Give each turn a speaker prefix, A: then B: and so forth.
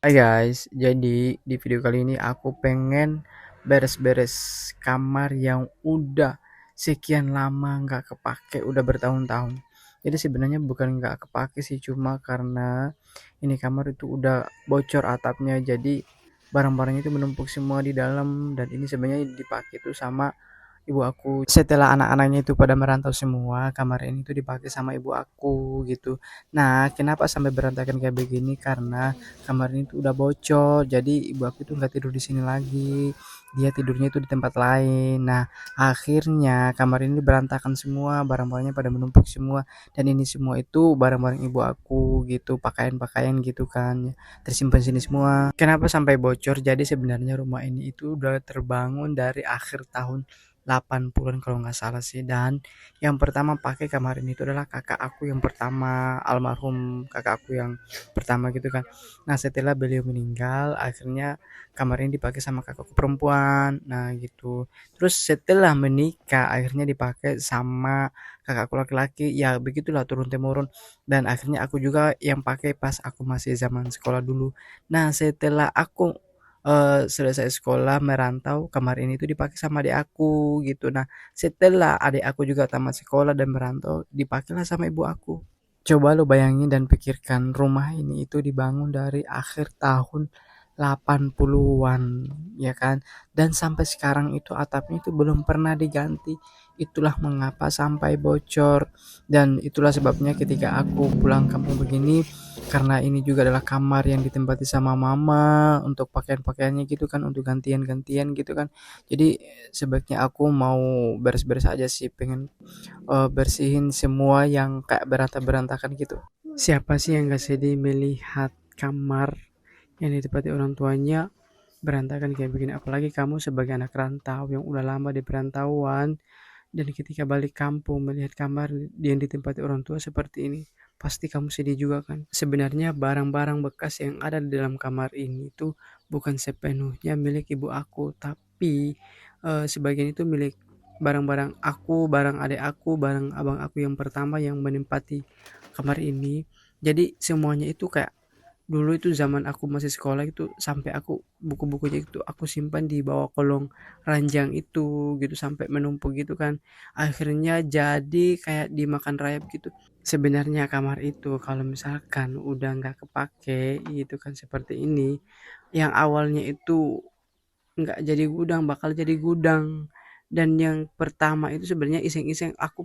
A: Hai guys, jadi di video kali ini aku pengen beres-beres kamar yang udah sekian lama nggak kepake, udah bertahun-tahun. Jadi sebenarnya bukan nggak kepake sih, cuma karena ini kamar itu udah bocor atapnya, jadi barang-barangnya itu menumpuk semua di dalam dan ini sebenarnya dipakai tuh sama ibu aku. Setelah anak-anaknya itu pada merantau semua, kamar ini tuh dipakai sama ibu aku gitu. Nah, kenapa sampai berantakan kayak begini? Karena kamar ini tuh udah bocor. Jadi ibu aku tuh nggak tidur di sini lagi. Dia tidurnya itu di tempat lain. Nah, akhirnya kamar ini berantakan semua, barang-barangnya pada menumpuk semua. Dan ini semua itu barang-barang ibu aku gitu, pakaian-pakaian gitu kan, tersimpan sini semua. Kenapa sampai bocor? Jadi sebenarnya rumah ini itu udah terbangun dari akhir tahun 80-an kalau nggak salah sih, dan yang pertama pakai kamar ini itu adalah kakak aku yang pertama, almarhum kakak aku yang pertama gitu kan. Nah, setelah beliau meninggal akhirnya kamar ini dipakai sama kakakku perempuan. Nah, gitu. Terus setelah menikah akhirnya dipakai sama kakakku laki-laki. Ya begitulah turun temurun dan akhirnya aku juga yang pakai pas aku masih zaman sekolah dulu. Nah, setelah aku selesai sekolah merantau, kamar ini tuh dipakai sama adik aku gitu. Nah, setelah adik aku juga tamat sekolah dan merantau, dipakailah sama ibu aku. Coba lu bayangin dan pikirkan, rumah ini itu dibangun dari akhir tahun 80-an, ya kan? Dan sampai sekarang itu atapnya itu belum pernah diganti. Itulah mengapa sampai bocor. Dan itulah sebabnya ketika aku pulang kampung begini, karena ini juga adalah kamar yang ditempati sama mama untuk pakaian-pakaiannya gitu kan, untuk gantian-gantian gitu kan. Jadi sebaiknya aku mau beres-beres aja sih, pengen bersihin semua yang kayak berantakan gitu. Siapa sih yang gak sedih melihat kamar yang ditempati orang tuanya berantakan kayak begini? Apalagi kamu sebagai anak rantau yang udah lama di perantauan dan ketika balik kampung melihat kamar yang ditempati orang tua seperti ini, pasti kamu sedih juga kan? Sebenarnya barang-barang bekas yang ada di dalam kamar ini itu bukan sepenuhnya milik ibu aku, tapi sebagian itu milik barang-barang aku, barang adik aku, barang abang aku yang pertama yang menempati kamar ini. Jadi semuanya itu kayak dulu itu zaman aku masih sekolah itu sampai aku buku-bukunya itu aku simpan di bawah kolong ranjang itu gitu sampai menumpuk gitu kan. Akhirnya jadi kayak dimakan rayap gitu. Sebenarnya kamar itu kalau misalkan udah nggak kepake gitu kan seperti ini, yang awalnya itu nggak jadi gudang bakal jadi gudang. Dan yang pertama itu sebenarnya iseng-iseng aku